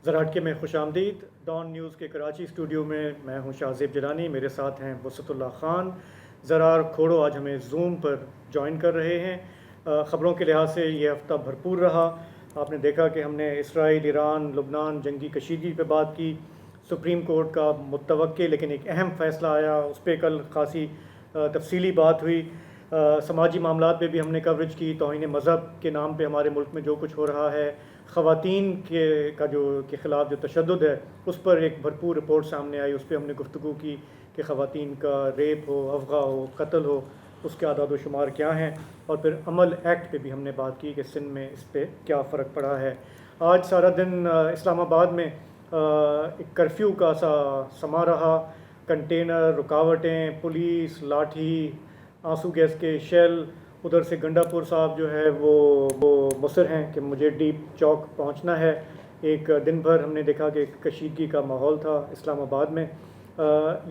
ذرا ہٹ کے میں خوش آمدید ڈان نیوز کے کراچی اسٹوڈیو میں ہوں شاہزیب جیلانی، میرے ساتھ ہیں وسعت اللہ خان. زرار کھوڑو آج ہمیں زوم پر جوائن کر رہے ہیں. خبروں کے لحاظ سے یہ ہفتہ بھرپور رہا. آپ نے دیکھا کہ ہم نے اسرائیل، ایران، لبنان جنگی کشیدگی پہ بات کی. سپریم کورٹ کا متوقع لیکن ایک اہم فیصلہ آیا، اس پہ کل خاصی تفصیلی بات ہوئی. سماجی معاملات پہ بھی ہم نے کوریج کی. توہین مذہب کے نام پہ ہمارے ملک میں جو کچھ ہو رہا ہے، خواتین کے خلاف جو تشدد ہے، اس پر ایک بھرپور رپورٹ سامنے آئی. اس پہ ہم نے گفتگو کی کہ خواتین کا ریپ ہو، اغوا ہو، قتل ہو، اس کے اعداد و شمار کیا ہیں. اور پھر عمل ایکٹ پہ بھی ہم نے بات کی کہ سندھ میں اس پہ کیا فرق پڑا ہے. آج سارا دن اسلام آباد میں ایک کرفیو کا سما رہا. کنٹینر، رکاوٹیں، پولیس، لاٹھی، آنسو گیس کے شیل. ادھر سے گنڈا پور صاحب جو ہے وہ مصر ہیں کہ مجھے ڈیپ چوک پہنچنا ہے. ایک دن بھر ہم نے دیکھا کہ کشیدگی کا ماحول تھا اسلام آباد میں.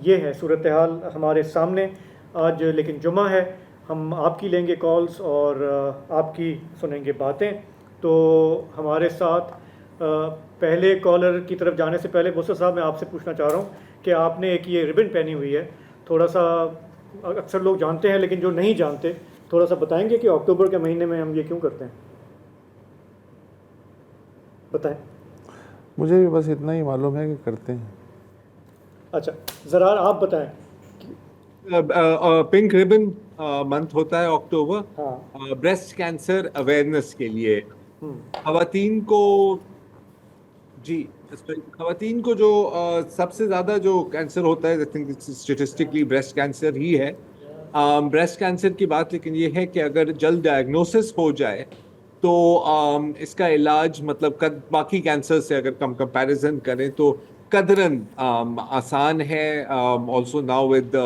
یہ ہے صورتحال ہمارے سامنے آج. لیکن جمعہ ہے، ہم آپ کی لیں گے کالز اور آپ کی سنیں گے باتیں. تو ہمارے ساتھ پہلے کالر کی طرف جانے سے پہلے بسر صاحب میں آپ سے پوچھنا چاہ رہا ہوں کہ آپ نے ایک یہ ربن پہنی ہوئی ہے، تھوڑا سا اکثر لوگ جانتے ہیں لیکن جو نہیں جانتے تھوڑا سا بتائیں گے کہ اکتوبر کے مہینے میں ہم یہ کیوں کرتے ہیں؟ بتائیں. مجھے بھی بس اتنا ہی معلوم ہے کہ کرتے ہیں. اچھا زرار آپ بتائیں. پنک ریبن منتھ ہوتا ہے اکتوبر، ہاں. بریسٹ کینسر اویئرنیس کے لیے. خواتین کو خواتین کو جو سب سے زیادہ جو کینسر ہوتا ہے، اسٹیٹسٹکلی بریسٹ کینسر ہی ہے. بریسٹ کینسر کی بات لیکن یہ ہے کہ اگر جلد ڈائگنوسس ہو جائے تو اس کا علاج مطلب باقی کینسر سے اگر کمپیریزن کریں تو قدراً آسان ہے. Also now with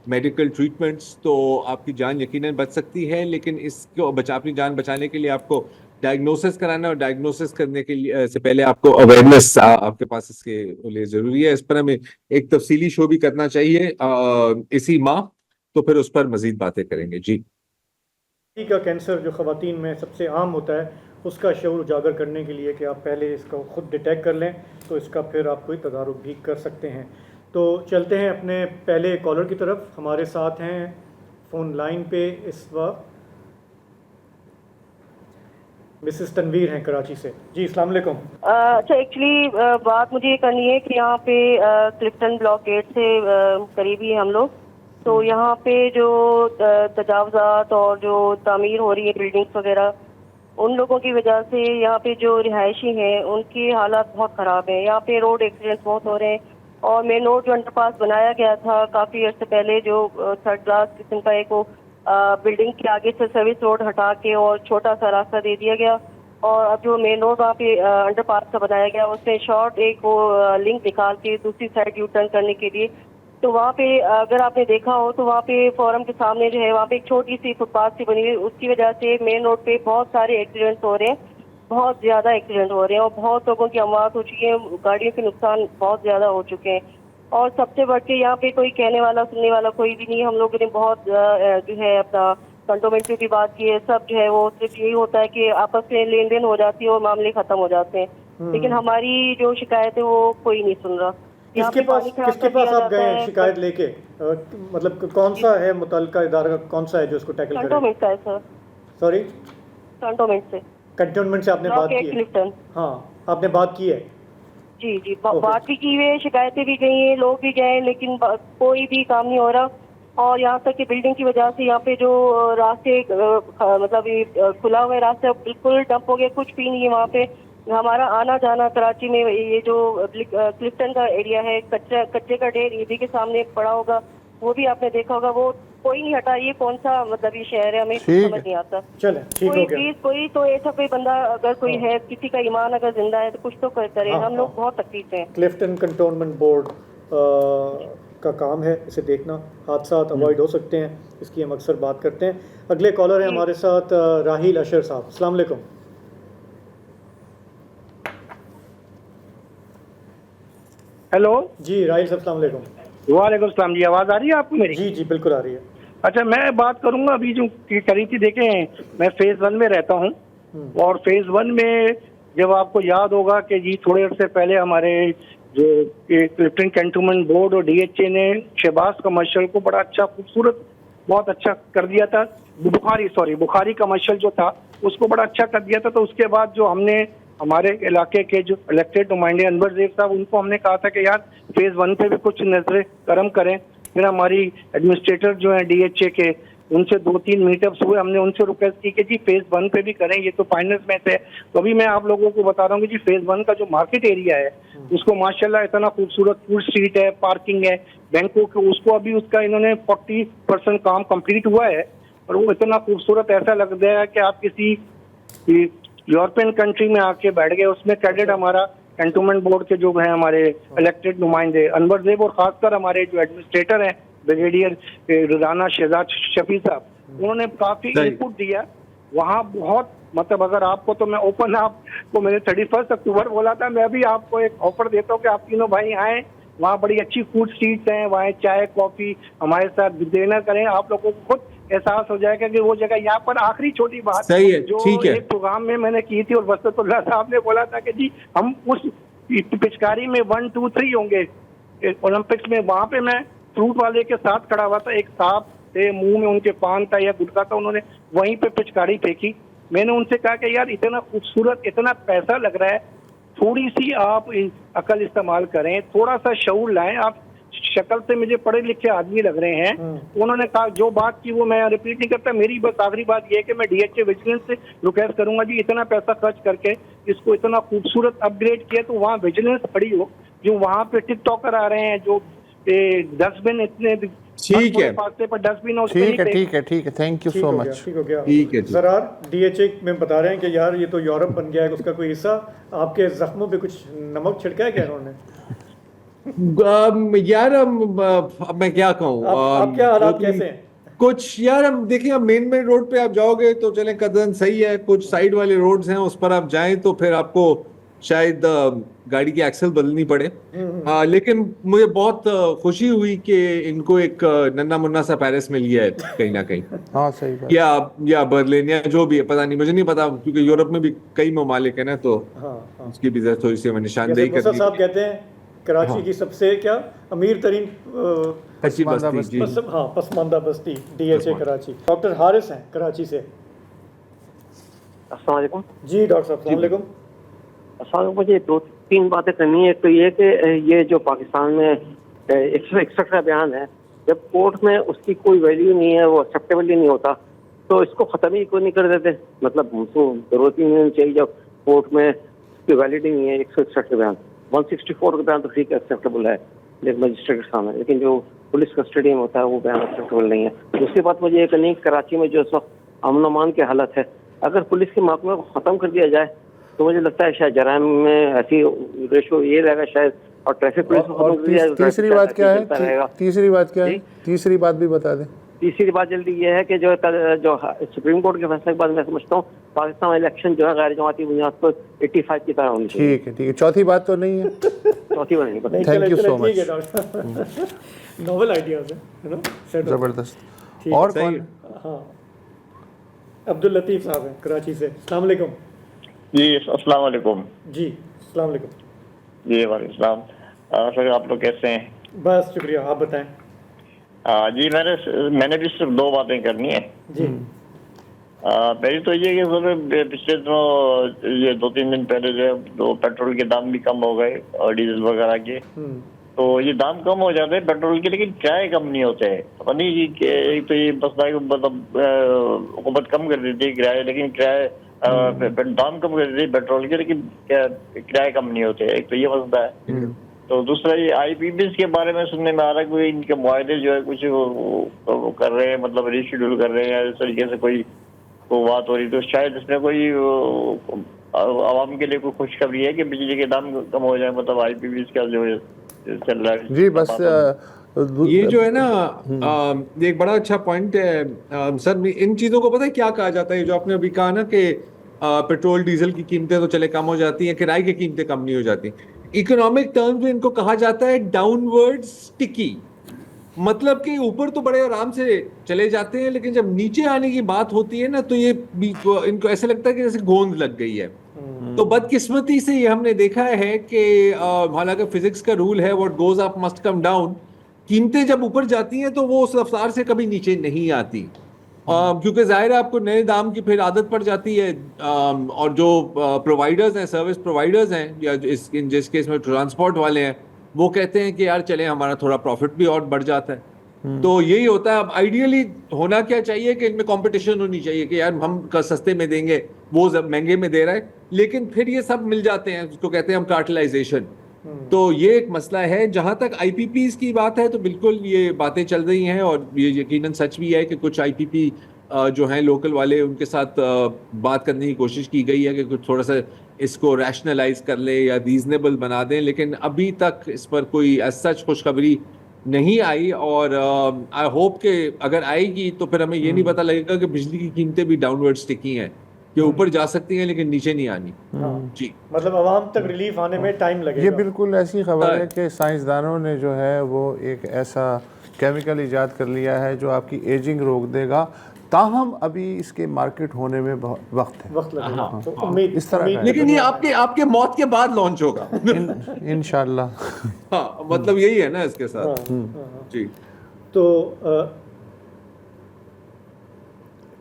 medical treatments تو آپ کی جان یقیناً بچ سکتی ہے، لیکن اس کو اپنی جان بچانے کے لیے آپ کو ڈائگنوسس کرانا، اور ڈائگنوسس کرنے کے لیے سے پہلے آپ کو اویئرنیس آپ کے پاس اس کے لیے ضروری ہے. اس پر ہمیں ایک تفصیلی شو بھی کرنا چاہیے اسی ماہ، تو پھر اس پر مزید باتیں کریں گے. جی کا کینسر جو خواتین میں سب سے عام ہوتا ہے، اس کا شعور اجاگر کرنے کے لیے کہ آپ پہلے اس کو خود ڈیٹیکٹ کر لیں تو اس کا پھر آپ کوئی تدارک بھی کر سکتے ہیں. تو چلتے ہیں اپنے پہلے کالر کی طرف. ہمارے ساتھ ہیں فون لائن پہ اس وقت مسز تنویر ہیں کراچی سے. جی السلام علیکم. اچھا، ایکچولی بات مجھے یہ کرنی ہے کہ یہاں پہ کلفٹن بلاک گیٹ سے قریبی ہیں ہم لوگ. تو یہاں پہ جو تجاوزات اور جو تعمیر ہو رہی ہے بلڈنگس وغیرہ، ان لوگوں کی وجہ سے یہاں پہ جو رہائشی ہیں ان کی حالات بہت خراب ہیں. یہاں پہ روڈ ایکسیڈنٹس بہت ہو رہے ہیں، اور مین روڈ جو انڈر پاس بنایا گیا تھا کافی عرصے پہلے، جو تھرڈ کلاس قسم کا ایک بلڈنگ کے آگے سے سروس روڈ ہٹا کے اور چھوٹا سا راستہ دے دیا گیا، اور اب جو مین روڈ وہاں پہ انڈر پاس کا بنایا گیا اس میں شارٹ ایک وہ لنک نکال کے دوسری سائڈ یو ٹرن کرنے کے لیے. تو وہاں پہ اگر آپ نے دیکھا ہو تو وہاں پہ فورم کے سامنے جو ہے وہاں پہ ایک چھوٹی سی فٹ پاتھ سی بنی ہوئی، اس کی وجہ سے مین روڈ پہ بہت سارے ایکسیڈنٹس ہو رہے ہیں، بہت زیادہ ایکسیڈنٹ ہو رہے ہیں، اور بہت لوگوں کی اموات ہو چکی ہیں، گاڑیوں کے نقصان بہت زیادہ ہو چکے ہیں. اور سب سے بڑھ کے یہاں پہ کوئی کہنے والا سننے والا کوئی بھی نہیں. ہم لوگوں نے بہت جو ہے اپنا کنٹونمنٹ کی بات کی ہے، سب جو ہے وہ صرف یہی ہوتا ہے کہ آپس میں لین دین ہو جاتی ہے اور معاملے ختم ہو جاتے ہیں، لیکن ہماری جو شکایت ہے وہ کوئی نہیں سن رہا. کس کے پاس آپ گئے ہیں شکایت لے کے؟ مطلب کون سا ہے متعلقہ ادارہ، کون سا ہے جو اس کو ٹیکل کرے؟ کنٹونمنٹ کا ہے سر. سوری، کنٹونمنٹ سے. کنٹونمنٹ سے آپ نے بات کی ہے؟ ہاں آپ نے بات کی ہے. جی بات بھی کی ہوئی ہے، شکایتیں بھی گئی ہیں، لوگ بھی گئے، لیکن کوئی بھی کام نہیں ہو رہا. اور یہاں تک کہ بلڈنگ کی وجہ سے یہاں پہ جو راستے مطلب کھلا ہوا راستہ بالکل ڈمپ ہو گیا، کچھ بھی نہیں ہے وہاں پہ. ہمارا آنا جانا کراچی میں یہ جو کلفٹن کا ایریا ہے، کچے کا ڈھیر عیدی کے سامنے پڑا ہوگا، وہ بھی آپ نے دیکھا ہوگا، وہ کوئی نہیں ہٹا. یہ کون سا مطلب یہ شہر ہے، ہمیں سمجھ نہیں آتا. چلیں ٹھیک ہو گیا. کوئی تو ایسا کوئی بندہ اگر کوئی ہے، کسی کا ایمان اگر زندہ ہے تو کچھ تو کرے. ہم لوگ بہت تکلیف ہیں. کلفٹن کنٹونمنٹ بورڈ کا کام ہے اسے دیکھنا. حادثات اوائڈ ہو سکتے ہیں، اس کی ہم اکثر بات کرتے ہیں. اگلے کالر ہیں ہمارے ساتھ راہیل اشر صاحب. السلام علیکم. ہیلو. جی راہیل صاحب السلام علیکم. وعلیکم السلام جی. آواز آ رہی ہے آپ کو میری؟ جی بالکل آ رہی ہے. اچھا، میں بات کروں گا ابھی جو کری تھی. دیکھیں میں فیز 1 میں رہتا ہوں، اور فیز 1 میں جب آپ کو یاد ہوگا کہ جی تھوڑے عرصے پہلے ہمارے جو کلفٹن کینٹونمنٹ بورڈ اور ڈی ایچ اے نے شہباز کمرشل کو بڑا اچھا خوبصورت بہت اچھا کر دیا تھا. بخاری کمرشل جو تھا اس کو بڑا اچھا کر دیا تھا. تو اس کے بعد جو ہم نے ہمارے علاقے کے جو الیکٹڈ نمائندے انور زیب صاحب ان کو ہم نے کہا تھا کہ یار فیز 1 پہ بھی کچھ نظر کرم کریں. پھر ہماری ایڈمنسٹریٹر جو ہیں ڈی ایچ اے کے ان سے 2-3 میٹ اپس ہوئے. ہم نے ان سے ریکویسٹ کی کہ جی فیز 1 پہ بھی کریں, یہ تو فائنلز میں تھے. تو ابھی میں آپ لوگوں کو بتا رہا ہوں کہ جی فیز 1 کا جو مارکیٹ ایریا ہے اس کو ماشاءاللہ اتنا خوبصورت فوڈ اسٹریٹ ہے, پارکنگ ہے, بینکوں کے, اس کو ابھی اس کا انہوں نے 40% کام کمپلیٹ ہوا ہے. اور وہ اتنا خوبصورت ایسا لگ رہا ہے کہ آپ کسی یورپین کنٹری میں آ کے بیٹھ گئے. اس میں کیڈٹ ہمارا کینٹونمنٹ بورڈ کے جو ہیں ہمارے الیکٹڈ نمائندے انور زیب اور خاص کر ہمارے جو ایڈمنسٹریٹر ہیں بریگیڈیئر رضانہ شہزاد شفیع صاحب, انہوں نے کافی ان پٹ دیا. وہاں بہت مطلب اگر آپ کو تو میں اوپن آپ کو میں نے 31 اکتوبر بولا تھا, میں بھی آپ کو ایک آفر دیتا ہوں کہ آپ تینوں بھائی آئیں. وہاں بڑی اچھی فوڈ اسٹریٹس ہیں, وہاں چائے کافی ہمارے ساتھ ڈنر کریں. آپ لوگوں کو خود احساس ہو جائے گا کہ وہ جگہ. یہاں پر آخری چھوٹی بات جو ایک پروگرام میں نے کی تھی اور وسط اللہ صاحب نے بولا تھا کہ جی ہم اس پچکاری میں 1 2 3 ہوں گے اولمپکس میں. وہاں پہ میں فروٹ والے کے ساتھ کھڑا ہوا تھا, ایک صاحب تھے, منہ میں ان کے پان تھا یا گٹکا تھا, انہوں نے وہیں پہ پچکاری پھینکی. میں نے ان سے کہا کہ یار اتنا خوبصورت اتنا پیسہ لگ رہا ہے, تھوڑی سی آپ عقل استعمال کریں, تھوڑا سا شعور لائیں. آپ شکل سے مجھے پڑھے لکھے آدمی لگ رہے ہیں. انہوں نے کہا جو بات کی وہ میں ریپیٹ نہیں کرتا. میری بس آخری بات یہ ہے کہ میں ڈی ایچ اے ویجیلنس سے ریکویسٹ کروں گا جی اتنا پیسہ خرچ کر کے اس کو اتنا خوبصورت اپ گریڈ کیا تو وہاں ویجیلنس کھڑی ہو. جو وہاں پہ ٹک ٹاکر آ رہے ہیں, جو ڈسٹ بن اتنے ٹھیک ہے فاصلے پر ڈسٹ بن, ٹھیک ہے تھینک یو سو مچ. ٹھیک ہو گیا. زرار ڈی ایچ اے میں بتا رہے ہیں کہ یار یہ تو یورپ بن گیا ہے, اس کا کوئی حصہ آپ کے زخموں پہ کچھ نمک چھڑکا ہے کیا انہوں نے؟ یار اب میں کیا کہوں, آپ کیا حالات کیسے ہیں؟ کچھ یار ہم دیکھیں, اب مین روڈ پہ آپ جاؤ گے تو چلیں قدرن صحیح ہے. کچھ سائڈ والے روڈز ہیں اس پر آپ جائیں تو پھر آپ کو شاید گاڑی کی ایکسل بدلنی پڑے. لیکن مجھے بہت خوشی ہوئی کہ ان کو ایک ننا منا سا پیرس مل گیا ہے کہیں نہ کہیں. ہاں صحیح بات. یا برلن یا جو بھی ہے, پتہ نہیں, مجھے نہیں پتا کیونکہ یورپ میں بھی کئی ممالک ہیں نا, تو اس کی بھی تھوڑی سی نشاندہی کرنی. موسیٰ صاحب کہتے ہیں کراچی کی سب سے کیا امیر ترین پسماندہ بستی D H A Karachi. Doctor Haris ہیں کراچی سے. السلام علیکم. جی ڈاکٹر صاحب السلام علیکم. السلام علیکم. مجھے 2-3 باتیں کرنی ہے. ایک تو یہ کہ یہ جو پاکستان میں 161 کا بیان ہے, جب کورٹ میں اس کی کوئی ویلیو نہیں ہے, وہ ایکسیپٹیبل ہی نہیں ہوتا, تو اس کو ختم ہی کوئی نہیں کر دیتے. مطلب ہم کو ضرورت ہی نہیں چاہیے جب کورٹ میں اس کی ویلڈی نہیں ہے. 161 کا بیان, 164 کا بیان تو ٹھیک ہے ایکسیپٹیبل ہے لیکن مجسٹریٹ کے سامنے, لیکن جو پولیس کسٹڈی میں ہوتا ہے وہ بیان ایکسیپٹیبل نہیں ہے. دوسری بات مجھے یہ کرنی ہے, کراچی میں جو اس وقت امن و امان کی حالت ہے, اگر پولیس کے محکمے کو ختم کر دیا جائے تو مجھے لگتا ہے شاید جرائم میں ایسی ریشو یہ رہے گا شاید, اور ٹریفک پولیس کو ختم کر دیا جائے. تیسری بات کیا ہے؟ تیسری بات بھی بتا دیں. تیسری بات جلدی یہ ہے کہ جو سپریم کورٹ کے فیصلے کے بعد میں سمجھتا ہوں پاکستان میں الیکشن جو ہے غیر جماعتی بنیاد پر 85 کی طرح ہونی چاہیے. ٹھیک ہے. چوتھی بات تو نہیں ہے. چوتھی بات نہیں. Thank you so much. Novel ideas ہیں, زبردست. اور کون؟ ہاں عبد اللطیف صاحب ہیں کراچی سے. السلام علیکم. جی السلام علیکم. جی السلام علیکم. جی وعلیکم السلام. سر آپ لوگ کیسے ہیں؟ بس شکریہ, آپ بتائیں. جی میں نے بھی صرف 2 باتیں کرنی ہیں. جی پہلی تو یہ کہ سر پچھلے دنوں یہ 2-3 دن پہلے جو ہے پیٹرول کے دام بھی کم ہو گئے اور ڈیزل وغیرہ کے, تو یہ دام کم ہو جاتے ہیں پیٹرول کے لیکن کرائے کم نہیں ہوتے ہیں. پتہ نہیں جی کہ ایک تو یہ مسئلہ ہے مطلب حکومت کم کر دیتی ہے کرائے, لیکن کرائے دام کم کر دیتی ہے پیٹرول کے لیکن کرائے کم نہیں ہوتے. ایک تو یہ مسئلہ ہے. تو دوسرا یہ آئی پی بیز کے بارے میں سننے میں آ رہا ہے کہ ان کے معاہدے جو ہے کچھ کر رہے ہیں, مطلب ریشیڈول کر رہے ہیں, اس طریقے سے کوئی بات ہو رہی, تو شاید اس میں کوئی عوام کے لیے کوئی خوشخبری ہے کہ بجلی کے دام کم ہو جائے, مطلب آئی پی بیز کا جو چل رہا ہے. جی بس یہ جو ہے نا ایک بڑا اچھا پوائنٹ ہے سر. ان چیزوں کو پتہ ہے کیا کہا جاتا ہے, جو آپ نے ابھی کہا نا کہ پیٹرول ڈیزل کی قیمتیں تو چلے کم ہو جاتی ہیں, کرائے کی قیمتیں کم نہیں ہو جاتی. اکنامک ٹرمز میں ان کو کہا جاتا ہے ڈاؤن ورڈ اسٹکی, مطلب کہ اوپر تو بڑے آرام سے چلے جاتے ہیں لیکن جب نیچے آنے کی بات ہوتی ہے نا تو یہ ان کو ایسے لگتا ہے کہ جیسے گوند لگ گئی ہے. تو بدقسمتی سے یہ ہم نے دیکھا ہے کہ حالانکہ فزکس کا رول ہے what goes up must come down, قیمتیں جب اوپر جاتی ہیں تو وہ اس رفتار سے کبھی نیچے نہیں آتی، کیونکہ ظاہر ہے آپ کو نئے دام کی پھر عادت پڑ جاتی ہے، اور جو پرووائڈرز ہیں، سروس پرووائڈرز ہیں، یا جس کیس میں ٹرانسپورٹ والے ہیں، وہ کہتے ہیں کہ یار چلیں ہمارا تھوڑا پروفٹ بھی اور بڑھ جاتا ہے. تو یہی ہوتا ہے. اب آئیڈیلی ہونا کیا چاہیے کہ ان میں کمپٹیشن ہونی چاہیے کہ یار ہم سستے میں دیں گے، وہ مہنگے میں دے رہا ہے، لیکن پھر یہ سب مل جاتے ہیں، اس کو کہتے ہیں ہم کارٹلائزیشن. تو یہ ایک مسئلہ ہے. جہاں تک آئی پی پیز کی بات ہے تو بالکل یہ باتیں چل رہی ہیں، اور یہ یقیناً سچ بھی ہے کہ کچھ آئی پی پی جو ہیں لوکل والے، ان کے ساتھ بات کرنے کی کوشش کی گئی ہے کہ کچھ تھوڑا سا اس کو ریشنلائز کر لیں یا ریزنیبل بنا دیں، لیکن ابھی تک اس پر کوئی ایز سچ خوشخبری نہیں آئی. اور آئی ہوپ کہ اگر آئے گی تو پھر ہمیں یہ نہیں پتہ لگے گا کہ بجلی کی قیمتیں بھی ڈاؤن ورڈ ٹکی ہیں، کہ اوپر جا سکتی ہیں لیکن نیچے نہیں آنی. جی مطلب عوام تک ریلیف آنے میں ٹائم لگے گا. یہ بالکل ایسی خبر ہے کہ سائنسدانوں نے جو ہے وہ ایک ایسا کیمیکل ایجاد کر لیا ہے جو آپ کی ایجنگ روک دے گا، تاہم ابھی اس کے مارکیٹ ہونے میں وقت ہے، وقت لگے گا. تو امید اس طرح کا ہے. لیکن یہ آپ کے موت کے بعد لانچ ہوگا. انشاءاللہ. ہاں مطلب یہی ہے نا اس کے ساتھ. جی تو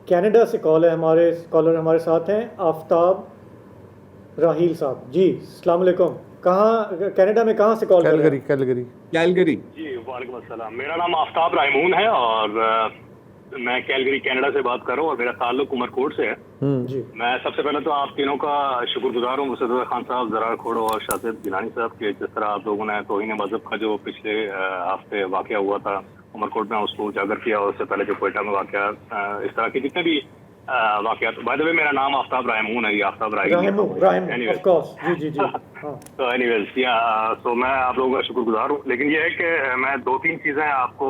کینیڈا سے کال ہے، ہمارے کالر ہمارے ساتھ ہیں آفتاب راہیل صاحب. جی السلام علیکم. کہاں کینیڈا میں کہاں سے کال کر رہے ہیں؟ کیلگری. جی وعلیکم السلام. میرا نام آفتاب رائمون ہے اور میں کیلگری کینیڈا سے بات کر رہا ہوں، اور میرا تعلق عمر کوٹ سے ہے. جی میں سب سے پہلے تو آپ تینوں کا شکر گزار ہوں، وسط اللہ خان صاحب، زرار کھوڑو اور شاہزاد گیلانی صاحب، کہ جس طرح آپ لوگوں نے توہین مذہب کا جو پچھلے ہفتے واقعہ ہوا تھا عمر کوٹ میں، اس کو اجاگر کیا، اور اس سے پہلے جو کوئٹہ میں واقعہ، اس طرح کے جتنے بھی واقعات. بائی دا وے میرا نام آفتاب رائمون ہے، یہ آفتاب رائمون. تو اینی ویز سو میں آپ لوگوں کا شکر گزار ہوں. لیکن یہ ہے کہ میں دو تین چیزیں آپ کو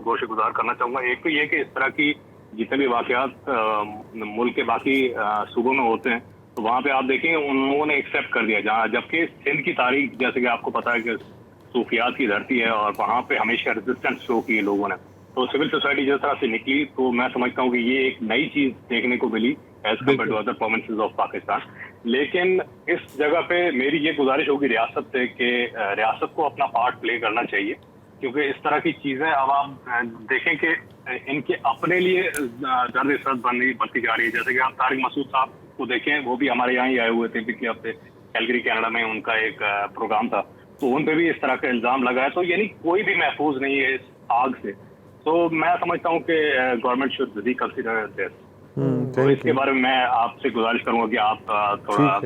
گوشے گزار کرنا چاہوں گا. ایک تو یہ کہ اس طرح کی جتنے بھی واقعات ملک کے باقی صوبوں میں ہوتے ہیں، تو وہاں پہ آپ دیکھیں ان لوگوں نے ایکسیپٹ کر دیا، جہاں جبکہ سندھ کی تاریخ جیسے کہ آپ کو پتا ہے کہ صوفیات کی دھرتی ہے، اور وہاں پہ ہمیشہ ریزسٹنس شو کی لوگوں نے. تو سول سوسائٹی جس طرح سے نکلی، تو میں سمجھتا ہوں کہ یہ ایک نئی چیز دیکھنے کو ملی as compare to other provinces of Pakistan. لیکن اس جگہ پہ میری یہ گزارش ہوگی ریاست سے کہ ریاست کو اپنا پارٹ پلے کرنا چاہیے، کیونکہ اس طرح کی چیزیں اب آپ دیکھیں کہ ان کے اپنے لیے درد سرد بنتی جا رہی ہے. جیسے کہ آپ طارق مسعود صاحب کو دیکھیں، وہ بھی ہمارے یہاں ہی آئے ہوئے تھے پچھلے ہفتے، کیلگری کینیڈا میں ان کا ایک پروگرام تھا، تو ان پہ بھی اس طرح کا الزام لگا ہے. تو یعنی کوئی بھی محفوظ نہیں ہے اس آگ سے. تو میں سمجھتا ہوں کہ گورنمنٹ شوڈ ریکنسیڈر دس. تو اس کے بارے میں آپ سے گزارش کروں گا کہ آپ تھوڑا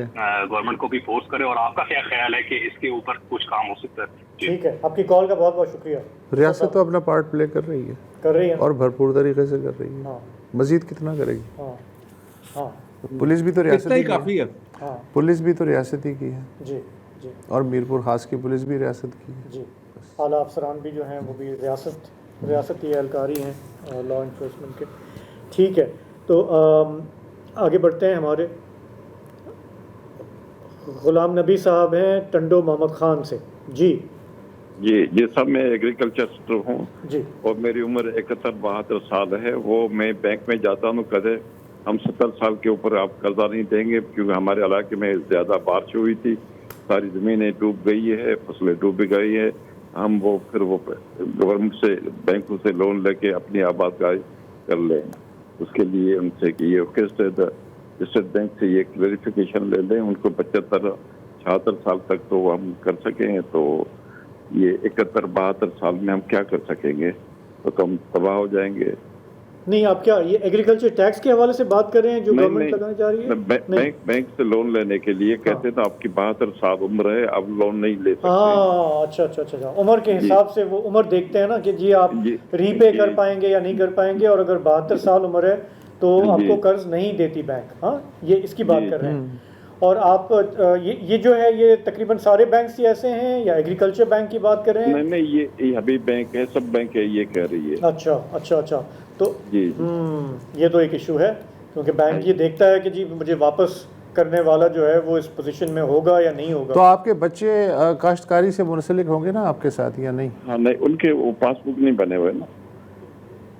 گورنمنٹ کو بھی فورس کریں، اور آپ کا کیا خیال ہے کہ اس کے اوپر کچھ کام ہو سکتا ہے. ٹھیک ہے، آپ کی کال کا بہت بہت شکریہ. ریاست تو اپنا پارٹ پلے کر رہی ہے اور بھرپور طریقے سے کر رہی ہے. مزید کتنا کرے گی؟ پولیس بھی تو ریاستی کافی ہے. پولیس بھی تو ریاستی کی ہے. جی جی. اور میرپور خاص کی پولیس بھی ریاست کی ہے. جی. اعلیٰ افسران بھی جو ہیں وہ بھی ریاستی اہلکاری ہیں لا انفورسمنٹ کے. ٹھیک ہے، تو آگے بڑھتے ہیں. ہمارے غلام نبی صاحب ہیں ٹنڈو محمد خان سے. جی جی صاحب، میں ایگریکلچر ہوں جی، اور میری عمر 71-72 سال ہے. وہ میں بینک میں جاتا ہوں، کہتے ہم 70 سال کے اوپر آپ قرضہ نہیں دیں گے، کیونکہ ہمارے علاقے میں زیادہ بارش ہوئی تھی، ساری زمینیں ڈوب گئی ہے، فصلیں ڈوب گئی ہے. ہم پھر گورنمنٹ سے بینکوں سے لون لے کے اپنی آبادکاری کر لیں. اس کے لیے ان سے کہ یہ اسٹیٹ بینک سے یہ کلیریفیکیشن لے لیں، ان کو 75-76 سال تک تو ہم کر سکیں. تو یہ 71-72 سال میں ہم کیا کر سکیں گے؟ تو ہم تباہ ہو جائیں گے. نہیں، آپ کیا یہ ایگریکلچر ٹیکس کے حوالے سے بات کر رہے ہیں جو گورنمنٹ لگانے جا رہی ہے؟ بینک سے لون لینے کے لیے کہتے تھے آپ کی 72 سال عمر ہے، اب لون نہیں لے سکتے. ہاں اچھا. عمر کے حساب سے وہ عمر دیکھتے ہیں نا کہ جی آپ ری پے کر پائیں گے یا نہیں کر پائیں گے، اور اگر 72 سال عمر ہے تو آپ کو قرض نہیں دیتی بینک. ہاں، یہ اس کی بات کر رہے ہیں. اور آپ یہ جو ہے یہ تقریباً سارے بینکس ہی ایسے ہیں یا ایگریکلچر بینک کی بات کر رہے ہیں؟ نہیں، یہ حبیب بینک ہے، سب بینک ہے یہ کہہ رہی ہے. اچھا. تو جی یہ تو ایک ایشو ہے، کیونکہ بینک یہ دیکھتا ہے کہ جی مجھے واپس کرنے والا جو ہے وہ اس پوزیشن میں ہوگا یا نہیں ہوگا. تو آپ کے بچے کاشتکاری سے منسلک ہوں گے نا آپ کے ساتھ یا نہیں؟ ہاں نہیں، ان کے وہ پاس بک نہیں بنے ہوئے نا.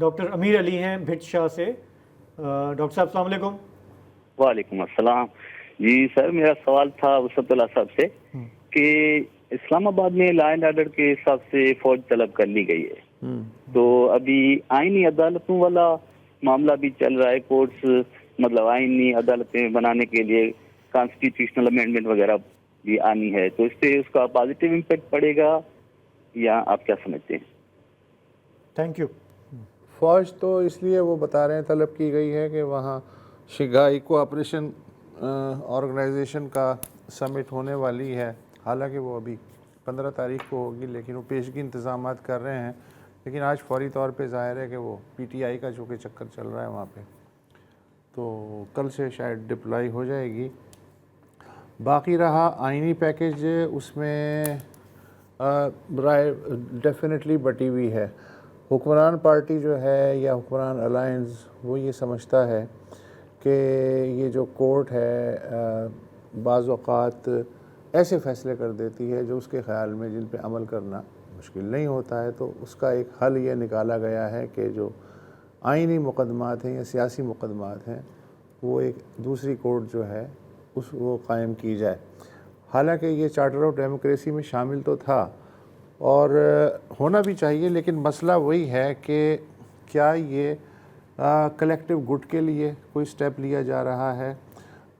ڈاکٹر امیر علی ہیں بھٹ شاہ سے. ڈاکٹر صاحب السلام علیکم. وعلیکم السلام. جی سر, میرا سوال تھا وسط اللہ صاحب سے کہ اسلام آباد میں لا اینڈ آرڈر کے حساب سے فوج طلب کر لی گئی ہے, تو ابھی آئینی عدالتوں والا معاملہ بھی چل رہا ہے. کورٹس مطلب آئینی عدالتیں بنانے کے لیے کانسٹیٹیوشنل امینڈمنٹ وغیرہ بھی آنی ہے, تو اس سے اس کا پازیٹیو امپیکٹ پڑے گا یا آپ کیا سمجھتے ہیں؟ Thank you. فوج تو اس لیے وہ بتا رہے ہیں طلب کی گئی ہے کہ وہاں شنگھائی کوآپریشن آرگنائزیشن کا سمٹ ہونے والی ہے, حالانکہ وہ ابھی 15 تاریخ کو ہوگی, لیکن وہ پیشگی انتظامات کر رہے ہیں. لیکن آج فوری طور پہ ظاہر ہے کہ وہ پی ٹی آئی کا چونکہ چکر چل رہا ہے وہاں پہ, تو کل سے شاید ڈپلائی ہو جائے گی. باقی رہا آئینی پیکج, اس میں رائے ڈیفینیٹلی بٹی ہوئی ہے. حکمران پارٹی جو ہے یا حکمران الائنس وہ یہ سمجھتا ہے کہ یہ جو کورٹ ہے بعض اوقات ایسے فیصلے کر دیتی ہے جو اس کے خیال میں جن پہ عمل کرنا مشکل نہیں ہوتا ہے, تو اس کا ایک حل یہ نکالا گیا ہے کہ جو آئینی مقدمات ہیں یا سیاسی مقدمات ہیں وہ ایک دوسری کورٹ جو ہے وہ قائم کی جائے. حالانکہ یہ چارٹر آف ڈیموکریسی میں شامل تو تھا اور ہونا بھی چاہیے, لیکن مسئلہ وہی ہے کہ کیا یہ کلیکٹیو گڈ کے لیے کوئی سٹیپ لیا جا رہا ہے.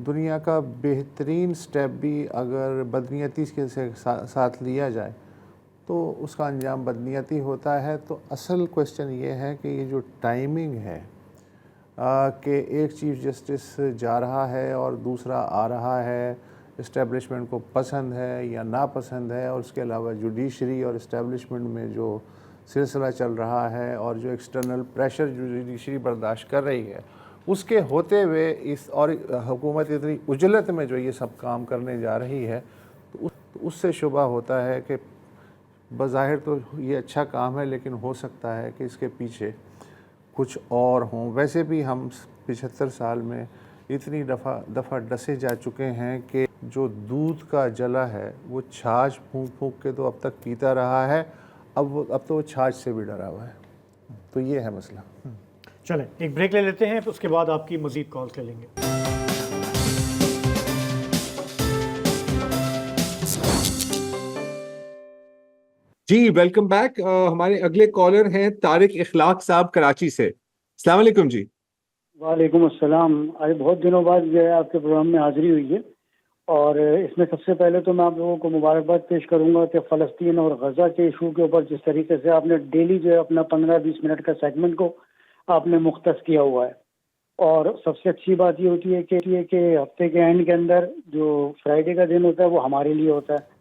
دنیا کا بہترین سٹیپ بھی اگر بدنیتی کے ساتھ لیا جائے تو اس کا انجام بدنیتی ہوتا ہے. تو اصل کویسچن یہ ہے کہ یہ جو ٹائمنگ ہے کہ ایک چیف جسٹس جا رہا ہے اور دوسرا آ رہا ہے, اسٹیبلشمنٹ کو پسند ہے یا ناپسند ہے, اور اس کے علاوہ جوڈیشری اور اسٹیبلشمنٹ میں جو سلسلہ چل رہا ہے اور جو ایکسٹرنل پریشر جو جوڈیشری برداشت کر رہی ہے, اس کے ہوتے ہوئے اس اور حکومت اتنی عجلت میں جو یہ سب کام کرنے جا رہی ہے, تو اس سے شبہ ہوتا ہے کہ بظاہر تو یہ اچھا کام ہے, لیکن ہو سکتا ہے کہ اس کے پیچھے کچھ اور ہوں. ویسے بھی ہم 75 سال میں اتنی دفعہ ڈسے جا چکے ہیں کہ جو دودھ کا جلا ہے وہ چھاچھ پھونک پھونک کے تو اب تک پیتا رہا ہے, اب تو وہ چھاچھ سے بھی ڈرا ہوا ہے. تو یہ ہے مسئلہ. چلیں ایک بریک لے لیتے ہیں, اس کے بعد آپ کی مزید کالز لے لیں گے. جی ویلکم بیک. ہمارے اگلے کالر ہیں طارق اخلاق صاحب کراچی سے. السلام علیکم. جی وعلیکم السلام. آج بہت دنوں بعد جو ہے آپ کے پروگرام میں حاضری ہوئی ہے, اور اس میں سب سے پہلے تو میں آپ لوگوں کو مبارکباد پیش کروں گا کہ فلسطین اور غزہ کے ایشو کے اوپر جس طریقے سے آپ نے ڈیلی جو ہے اپنا 15-20 منٹ کا سیگمنٹ کو آپ نے مختص کیا ہوا ہے. اور سب سے اچھی بات یہ ہوتی ہے کہ ہفتے کے اینڈ کے اندر جو فرائیڈے کا دن ہوتا ہے وہ ہمارے لیے ہوتا ہے.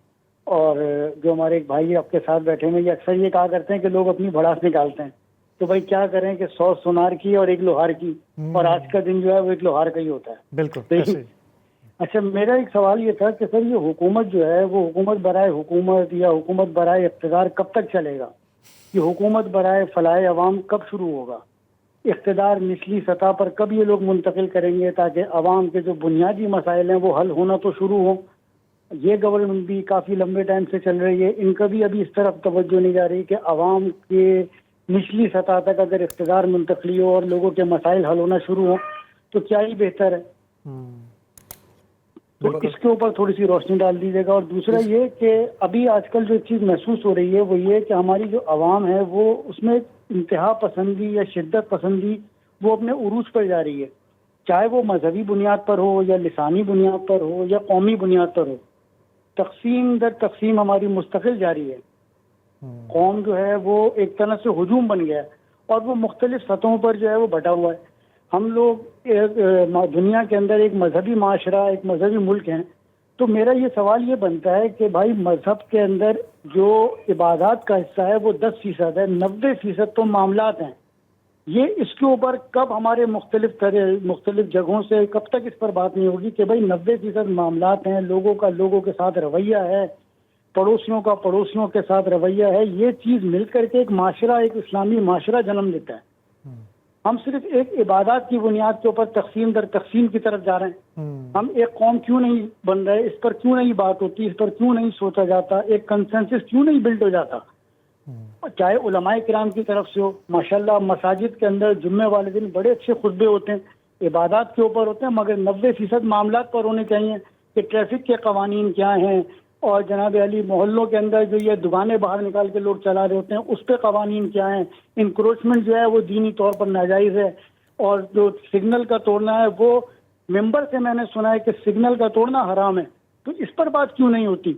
اور جو ہمارے ایک بھائی آپ کے ساتھ بیٹھے ہوئے یہ اکثر یہ کہا کرتے ہیں کہ لوگ اپنی بھڑاس نکالتے ہیں, تو بھائی کیا کریں کہ 100 سونار کی اور 1 لوہار کی, اور آج کا دن جو ہے وہ 1 لوہار کا ہی ہوتا ہے. بالکل. اچھا, میرا ایک سوال یہ تھا کہ سر یہ حکومت جو ہے وہ حکومت برائے حکومت یا حکومت برائے اقتدار کب تک چلے گا؟ یہ حکومت برائے فلاح عوام کب شروع ہوگا؟ اقتدار نچلی سطح پر کب یہ لوگ منتقل کریں گے تاکہ عوام کے جو بنیادی مسائل ہیں وہ حل ہونا تو شروع ہوں؟ یہ گورنمنٹ بھی کافی لمبے ٹائم سے چل رہی ہے, ان کا بھی ابھی اس طرف توجہ نہیں جا رہی کہ عوام کے نچلی سطح تک اگر اقتدار منتقلی ہو اور لوگوں کے مسائل حل ہونا شروع ہوں تو کیا ہی بہتر ہے. تو اس کے اوپر تھوڑی سی روشنی ڈال دیجیے گا. اور دوسرا یہ کہ ابھی آج کل جو چیز محسوس ہو رہی ہے وہ یہ کہ ہماری جو عوام ہے وہ اس میں انتہا پسندی یا شدت پسندی وہ اپنے عروج پر جا رہی ہے, چاہے وہ مذہبی بنیاد پر ہو یا لسانی بنیاد پر ہو یا قومی بنیاد پر ہو. تقسیم در تقسیم ہماری مستقل جاری ہے. قوم جو ہے وہ ایک طرح سے ہجوم بن گیا ہے اور وہ مختلف سطحوں پر جو ہے وہ بٹا ہوا ہے. ہم لوگ دنیا کے اندر ایک مذہبی معاشرہ, ایک مذہبی ملک ہیں, تو میرا یہ سوال یہ بنتا ہے کہ بھائی مذہب کے اندر جو عبادات کا حصہ ہے وہ 10% ہے, 90% تو معاملات ہیں. یہ اس کے اوپر کب ہمارے مختلف جگہوں سے کب تک اس پر بات نہیں ہوگی کہ بھائی 90% معاملات ہیں, لوگوں کا لوگوں کے ساتھ رویہ ہے, پڑوسیوں کا پڑوسیوں کے ساتھ رویہ ہے, یہ چیز مل کر کے ایک معاشرہ, ایک اسلامی معاشرہ جنم دیتا ہے. ہم صرف ایک عبادات کی بنیاد کے اوپر تقسیم در تقسیم کی طرف جا رہے ہیں. ہم ایک قوم کیوں نہیں بن رہے, اس پر کیوں نہیں بات ہوتی, اس پر کیوں نہیں سوچا جاتا, ایک کنسنسس کیوں نہیں بلڈ ہو جاتا چاہے علماء کرام کی طرف سے ہو. ماشاءاللہ مساجد کے اندر جمعے والے دن بڑے اچھے خطبے ہوتے ہیں, عبادات کے اوپر ہوتے ہیں, مگر 90% معاملات پر ہونے چاہیے کہ ٹریفک کے قوانین کیا ہیں, اور جناب علی محلوں کے اندر جو یہ دکانیں باہر نکال کے لوگ چلا رہے ہوتے ہیں اس پہ قوانین کیا ہیں. انکروچمنٹ جو ہے وہ دینی طور پر ناجائز ہے, اور جو سگنل کا توڑنا ہے وہ ممبر سے میں نے سنا ہے کہ سگنل کا توڑنا حرام ہے, تو اس پر بات کیوں نہیں ہوتی؟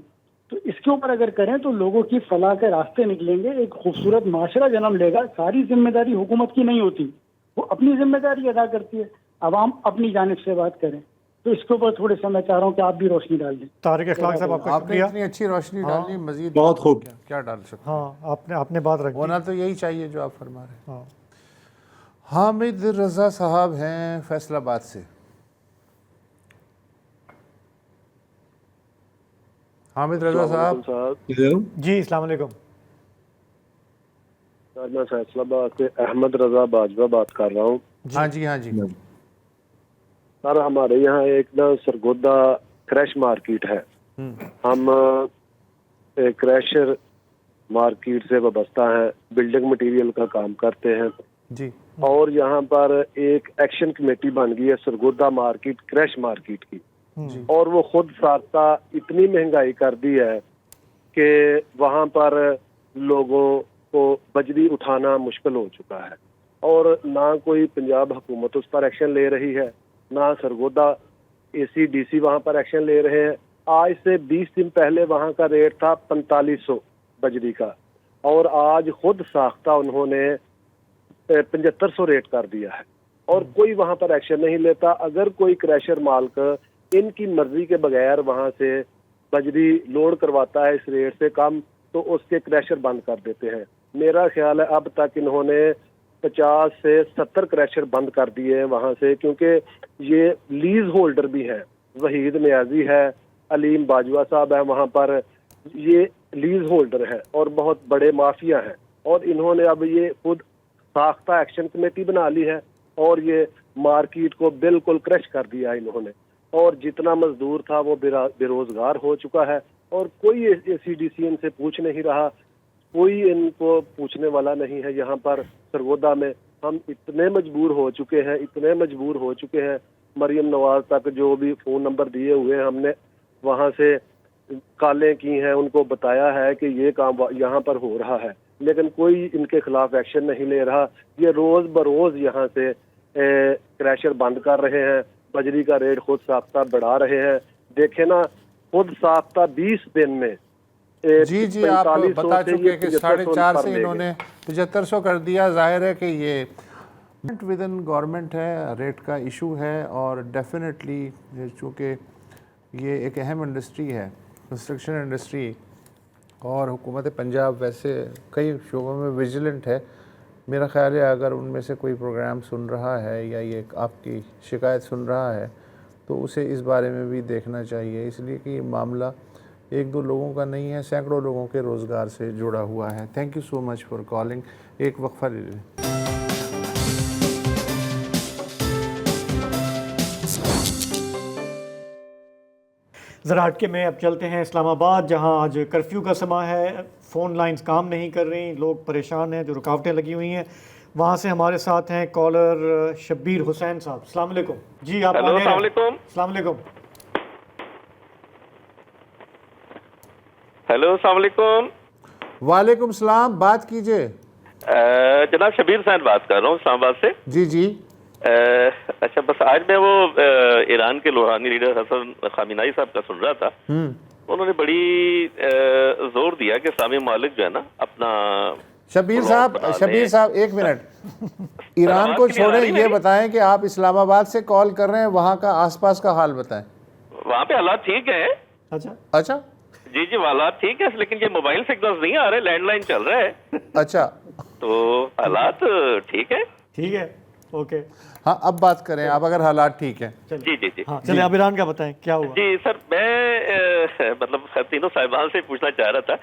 تو اس کے اوپر اگر کریں تو لوگوں کی فلاح کے راستے نکلیں گے, ایک خوبصورت معاشرہ جنم لے گا. ساری ذمہ داری حکومت کی نہیں ہوتی, وہ اپنی ذمہ داری ادا کرتی ہے, عوام اپنی جانب سے بات کریں. تو اس کے اوپر تھوڑے سے میں چاہ رہا ہوں کہ آپ بھی روشنی ڈال دیں. طارق اخلاق صاحب آپ کا آپ نے شکریہ. اتنی اچھی روشنی ڈالی, مزید بہت خوب. کیا ڈال سکتے ہیں؟ ہاں آپ نے بات رکھ دی. ہونا تو یہی چاہیے جو آپ فرما رہے ہیں. ہاں حامد رضا صاحب ہیں فیصل آباد سے. حامد رضا صاحب. جی السلام علیکم. میں فیصل آباد سے احمد رضا باجوہ بات کر رہا ہوں. ہاں جی ہاں جی. سر ہمارے یہاں ایک نا سرگودا کریش مارکیٹ ہے. ہم کریشر مارکیٹ سے وابستہ ہیں, بلڈنگ مٹیریل کا کام کرتے ہیں جی. اور یہاں پر ایک ایکشن کمیٹی بن گئی ہے سرگودا مارکیٹ کریش مارکیٹ کی, اور وہ خود ساختہ اتنی مہنگائی کر دی ہے کہ وہاں پر لوگوں کو بجری اٹھانا مشکل ہو چکا ہے, اور نہ کوئی پنجاب حکومت اس پر ایکشن لے رہی ہے, نہ سرگودا اے سی ڈی سی وہاں پر ایکشن لے رہے ہیں. آج سے 20 دن پہلے وہاں کا ریٹ تھا 4500 بجری کا, اور آج خود ساختہ انہوں نے 7500 ریٹ کر دیا ہے, اور کوئی وہاں پر ایکشن نہیں لیتا. اگر کوئی کریشر مالک ان کی مرضی کے بغیر وہاں سے بجری لوڈ کرواتا ہے اس ریٹ سے کم, تو اس کے کریشر بند کر دیتے ہیں. میرا خیال ہے اب تک انہوں نے 50 سے 70 کریشر بند کر دیے ہیں وہاں سے, کیونکہ یہ لیز ہولڈر بھی ہیں. وحید نیازی ہے, علیم باجوہ صاحب ہیں وہاں پر, یہ لیز ہولڈر ہیں اور بہت بڑے مافیا ہیں, اور انہوں نے اب یہ خود ساختہ ایکشن کمیٹی بنا لی ہے, اور یہ مارکیٹ کو بالکل کرش کر دیا انہوں نے, اور جتنا مزدور تھا وہ بے روزگار ہو چکا ہے, اور کوئی اے سی ڈی سی ان سے پوچھ نہیں رہا, کوئی ان کو پوچھنے والا نہیں ہے. یہاں پر سرگودا میں ہم اتنے مجبور ہو چکے ہیں, مریم نواز تک جو بھی فون نمبر دیے ہوئے ہیں ہم نے وہاں سے کالیں کی ہیں, ان کو بتایا ہے کہ یہ کام یہاں پر ہو رہا ہے, لیکن کوئی ان کے خلاف ایکشن نہیں لے رہا. یہ روز بروز یہاں سے کریشر بند کر رہے ہیں, بجری کا ریٹ خود ساختہ بڑھا رہے ہیں. دیکھیں نا, خود ساختہ 20 دن میں جی جی آپ بتا چکے کہ 450 سے انہوں نے 7500 کر دیا. ظاہر ہے کہ یہ ود ان گورنمنٹ ہے, ریٹ کا ایشو ہے, اور ڈیفینیٹلی چونکہ یہ ایک اہم انڈسٹری ہے کنسٹرکشن انڈسٹری, اور حکومت پنجاب ویسے کئی شعبوں میں ویجیلنٹ ہے. میرا خیال ہے اگر ان میں سے کوئی پروگرام سن رہا ہے یا یہ آپ کی شکایت سن رہا ہے تو اسے اس بارے میں بھی دیکھنا چاہیے, اس لیے کہ یہ معاملہ ایک دو لوگوں کا نہیں ہے, سینکڑوں لوگوں کے روزگار سے جڑا ہوا ہے. Thank you so much for calling. ایک وقفہ لے لیں. ذرا ہٹ کے میں اب چلتے ہیں اسلام آباد, جہاں آج کرفیو کا سماں ہے, فون لائنز کام نہیں کر رہی, لوگ پریشان ہیں, جو رکاوٹیں لگی ہوئی ہیں. وہاں سے ہمارے ساتھ ہیں کالر شبیر حسین صاحب. السلام علیکم. جی آپ السلام علیکم. السلام علیکم. ہیلو السلام علیکم. وعلیکم السلام, بات کیجئے. جناب شبیر حسین بات کر رہا ہوں اسلام آباد سے. جی جی. اچھا, بس آج میں وہ ایران کے روحانی لیڈر حسن خامنائی صاحب کا سن رہا تھا. انہوں نے بڑی زور دیا کہ اسلامی ممالک جو ہے نا اپنا شبیر صاحب ایک منٹ, ایران کو چھوڑیں, یہ بتائیں کہ آپ اسلام آباد سے کال کر رہے ہیں, وہاں کا آس پاس کا حال بتائیں. وہاں پہ حالات ٹھیک ہیں. اچھا جی جی حالات ٹھیک ہے, لیکن یہ موبائل سگنلز نہیں آ رہے, لینڈ لائن چل رہا ہے. اچھا, تو حالات ٹھیک ہے. ٹھیک ہے, اوکے. ہاں اب بات کریں آپ, اگر حالات ٹھیک ہیں. جی جی جی چلیں آپ ایران کا بتائیں کیا ہوا. جی سر, میں مطلب تینوں صاحبان سے پوچھنا چاہ رہا تھا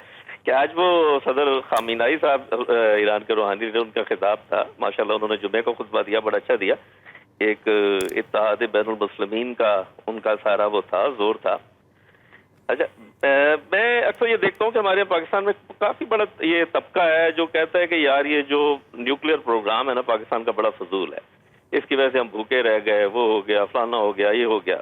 کہ آج وہ صدر خامنائی صاحب ایران کے روحانی لیڈر, ان کا خطاب تھا, ماشاءاللہ انہوں نے جمعے کو خطبہ دیا, بڑا اچھا دیا. ایک اتحاد بین المسلمین کا ان کا سارا وہ تھا, زور تھا. اچھا میں اکثر یہ دیکھتا ہوں کہ ہمارے پاکستان میں کافی بڑا یہ طبقہ ہے جو کہتا ہے کہ یار یہ جو نیوکلیئر پروگرام ہے نا پاکستان کا بڑا فضول ہے، اس کی وجہ سے ہم بھوکے رہ گئے، وہ ہو گیا، فلانا ہو گیا، یہ ہو گیا.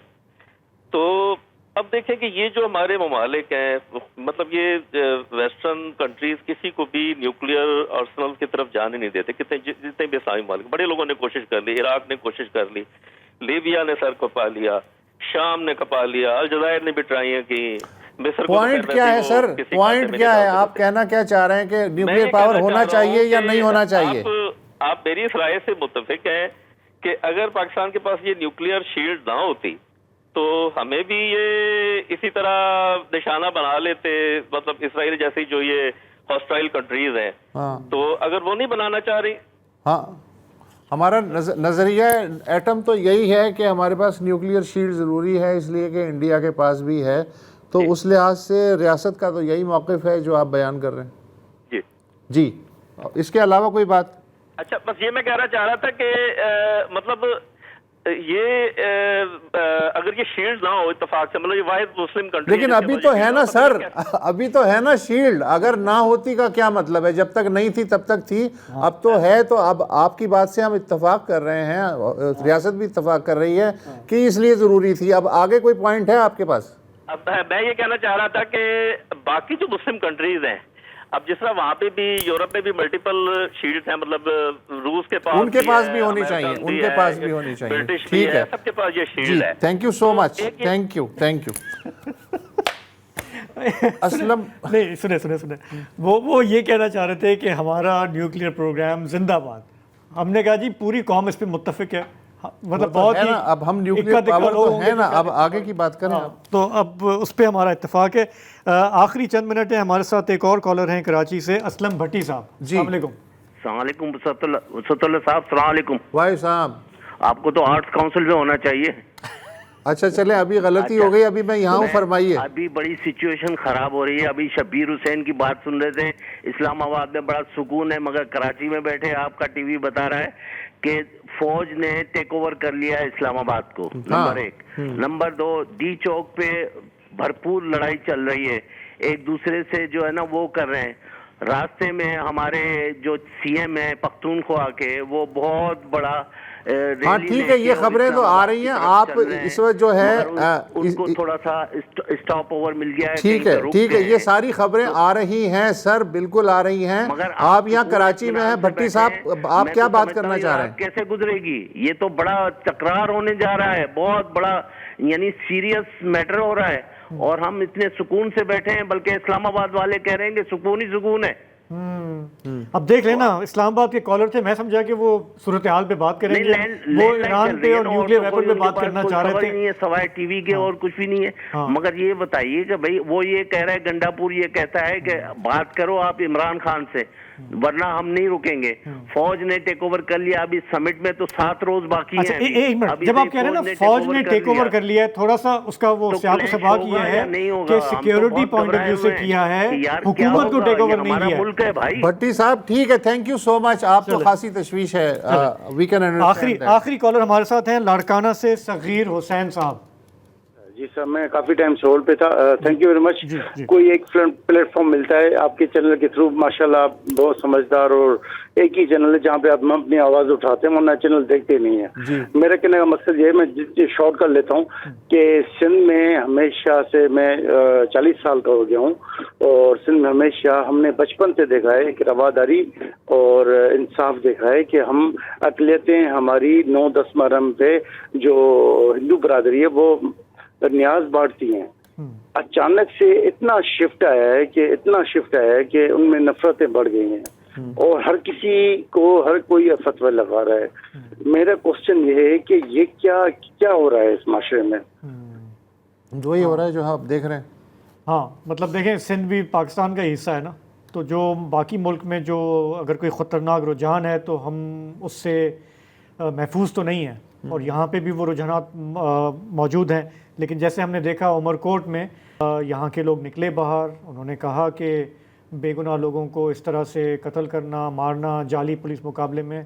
تو اب دیکھیں کہ یہ جو ہمارے ممالک ہیں، مطلب یہ ویسٹرن کنٹریز کسی کو بھی نیوکلیئر آرسنل کی طرف جانے نہیں دیتے، جتنے بھی اسلامی ممالک، بڑے لوگوں نے کوشش کر لی، عراق نے کوشش کر لی، لیبیا نے سر کپا لیا، شام نے کپا لیا، الجزائر نے بھی ٹرائیاں کی. پوائنٹ کیا ہے سر؟ پوائنٹ کیا ہے؟ آپ کہنا کیا چاہ رہے ہیں کہ نیوکلیئر پاور ہونا چاہیے یا نہیں ہونا چاہیے؟ آپ میری اس رائے سے متفق ہیں کہ اگر پاکستان کے پاس یہ نیوکلیئر شیلڈ نہ ہوتی تو ہمیں بھی یہ اسی طرح نشانہ بنا لیتے، مطلب اسرائیل جیسی جو یہ ہاسٹائل کنٹریز ہیں. تو اگر وہ نہیں بنانا چاہ رہی، ہاں ہمارا نظریہ ایٹم تو یہی ہے کہ ہمارے پاس نیوکلیئر شیلڈ ضروری ہے، اس لیے کہ انڈیا کے پاس بھی ہے. تو اس لحاظ سے ریاست کا تو یہی موقف ہے جو آپ بیان کر رہے ہیں. جی جی، اس کے علاوہ کوئی بات؟ اچھا بس یہ میں کہنا چاہ رہا تھا کہ مطلب یہ اگر یہ شیلڈ نہ ہو اتفاق سے، مطلب یہ واحد مسلم کنٹری، لیکن ابھی تو ہے نا سر، ابھی تو ہے نا شیلڈ. اگر نہ ہوتی کا کیا مطلب ہے؟ جب تک نہیں تھی تب تک تھی، اب تو ہے. تو اب آپ کی بات سے ہم اتفاق کر رہے ہیں، ریاست بھی اتفاق کر رہی ہے کہ اس لیے ضروری تھی. اب آگے کوئی پوائنٹ ہے آپ کے پاس؟ اب میں یہ کہنا چاہ رہا تھا کہ باقی جو مسلم کنٹریز ہیں، اب جس طرح وہاں پہ بھی یورپ میں بھی ملٹیپل شیلڈ ہیں، مطلب روس کے پاس، ان کے پاس بھی ہونی چاہیے، ان کے پاس بھی ہونی چاہیے. ٹھیک ہے، سب کے پاس یہ شیلڈ ہے. Thank you so much, thank you. Aslam نہیں، سنیں وہ یہ کہنا چاہ رہے تھے کہ ہمارا نیوکلیئر پروگرام زندہ باد. ہم نے کہا جی پوری قوم اس پہ متفق ہے، مطلب بہت ہی. اب ہم نیوکلیئر پاور تو ہے نا، اب آگے کی بات کریں. تو اب اس پہ ہمارا اتفاق ہے. آخری چند منٹ ہیں، ہمارے ساتھ ایک اور کالر ہیں کراچی سے، اسلم بھٹی صاحب. السلام علیکم. السلام علیکم وسط اللہ صاحب. السلام علیکم. بھائی صاحب، آپ کو تو آرٹس کاؤنسل میں ہونا چاہیے. اچھا چلیں، ابھی غلطی ہو گئی، ابھی میں یہاں ہوں، فرمائیے. ابھی بڑی سچویشن خراب ہو رہی ہے. ابھی شبیر حسین کی بات سن رہے تھے، اسلام آباد میں بڑا سکون ہے، مگر کراچی میں بیٹھے آپ کا ٹی وی بتا رہا ہے کہ فوج نے ٹیک اوور کر لیا ہے اسلام آباد کو. نمبر 1. نمبر 2، ڈی چوک پہ بھرپور لڑائی چل رہی ہے، ایک دوسرے سے جو ہے نا وہ کر رہے ہیں. راستے میں ہمارے جو سی ایم ہے پختونخوا کے، وہ بہت بڑا. ہاں ٹھیک ہے، یہ خبریں تو آ رہی ہیں. آپ اس وقت جو ہے ان کو تھوڑا سا اسٹاپ اوور مل گیا ہے. ٹھیک ہے، یہ ساری خبریں آ رہی ہیں سر، بالکل آ رہی ہیں. آپ یہاں کراچی میں ہیں. بھٹی صاحب، آپ کیا بات کرنا چاہ رہے ہیں؟ کیسے گزرے گی؟ یہ تو بڑا تکرار ہونے جا رہا ہے، بہت بڑا یعنی سیریس میٹر ہو رہا ہے، اور ہم اتنے سکون سے بیٹھے ہیں، بلکہ اسلام آباد والے کہہ رہے ہیں کہ سکون ہی سکون ہے. اب دیکھ لینا، اسلام آباد کے کالر تھے، میں سمجھا کہ وہ صورتحال پہ بات کریں گے، وہ ایران پہ اور نیوکلیئر ویپن پہ بات کرنا چاہ رہے تھے. نہیں ہے سوائے ٹی وی کے اور کچھ بھی نہیں ہے. مگر یہ بتائیے کہ بھائی وہ یہ کہہ رہا ہے، گنڈا پور یہ کہتا ہے کہ بات کرو آپ عمران خان سے، ورنہ ہم نہیں رکیں گے. فوج نے ٹیک اوور کر لیا. ابھی سمٹ میں تو 7 روز باقی ہیں. ایک منٹ، جب آپ کہہ رہے ہیں نا فوج نے ٹیک اوور کر لیا ہے، تھوڑا سا اس کا وہ سیاق و سباق یہ ہے کہ سیکیورٹی پوائنٹ آف ویو سے کیا ہے، حکومت کو ٹیک اوور نہیں کیا ہے. بھٹی صاحب ٹھیک ہے، تھینک یو سو مچ. آپ تو خاصی تشویش ہے. We can understand. آخری کالر ہمارے ساتھ ہیں لاڑکانہ سے صغیر حسین صاحب. جی سر، میں کافی ٹائم سے ہولڈ پہ تھا. Thank you very much. کوئی ایک پلیٹ فارم ملتا ہے آپ کے چینل کے تھرو، ماشاءاللہ آپ بہت سمجھدار، اور ایک ہی چینل ہے جہاں پہ آپ اپنی آواز اٹھاتے ہیں، ورنہ چینل دیکھتے نہیں ہیں. میرے کہنے کا مقصد یہ ہے، میں شارٹ کر لیتا ہوں کہ سندھ میں ہمیشہ سے، میں 40 سال کا ہو گیا ہوں، اور سندھ میں ہمیشہ ہم نے بچپن سے دیکھا ہے کہ رواداری اور انصاف دیکھا ہے کہ ہم اقلیتیں ہماری 9-10 محرم پہ جو ہندو برادری ہے وہ نیاز بانٹتی ہیں. اچانک سے اتنا شفٹ آیا ہے کہ ان میں نفرتیں بڑھ گئی ہیں، اور ہر کسی کو ہر کوئی فتویٰ لگا رہا ہے. میرا کوشچن یہ ہے کہ یہ کیا ہو رہا ہے اس معاشرے میں؟ وہی ہو رہا ہے جو آپ دیکھ رہے ہیں. ہاں مطلب دیکھیں، سندھ بھی پاکستان کا حصہ ہے نا، تو جو باقی ملک میں جو اگر کوئی خطرناک رجحان ہے تو ہم اس سے محفوظ تو نہیں ہیں، اور یہاں پہ بھی وہ رجحانات موجود ہیں. لیکن جیسے ہم نے دیکھا عمر کوٹ میں، یہاں کے لوگ نکلے باہر، انہوں نے کہا کہ بے گناہ لوگوں کو اس طرح سے قتل کرنا، مارنا جعلی پولیس مقابلے میں،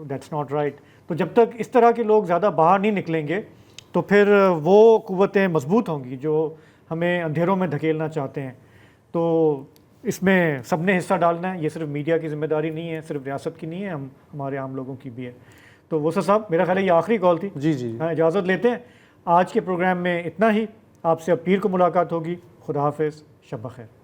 دیٹس ناٹ رائٹ. تو جب تک اس طرح کے لوگ زیادہ باہر نہیں نکلیں گے تو پھر وہ قوتیں مضبوط ہوں گی جو ہمیں اندھیروں میں دھکیلنا چاہتے ہیں. تو اس میں سب نے حصہ ڈالنا ہے. یہ صرف میڈیا کی ذمہ داری نہیں ہے, صرف ریاست کی نہیں ہے, ہمارے عام لوگوں کی بھی ہے. تو وسط صاحب, میرا خیال ہے یہ آخری کال تھی. جی ہاں, اجازت لیتے ہیں. آج کے پروگرام میں اتنا ہی. آپ سے اب پیر کو ملاقات ہوگی. خدا حافظ, شب بخیر.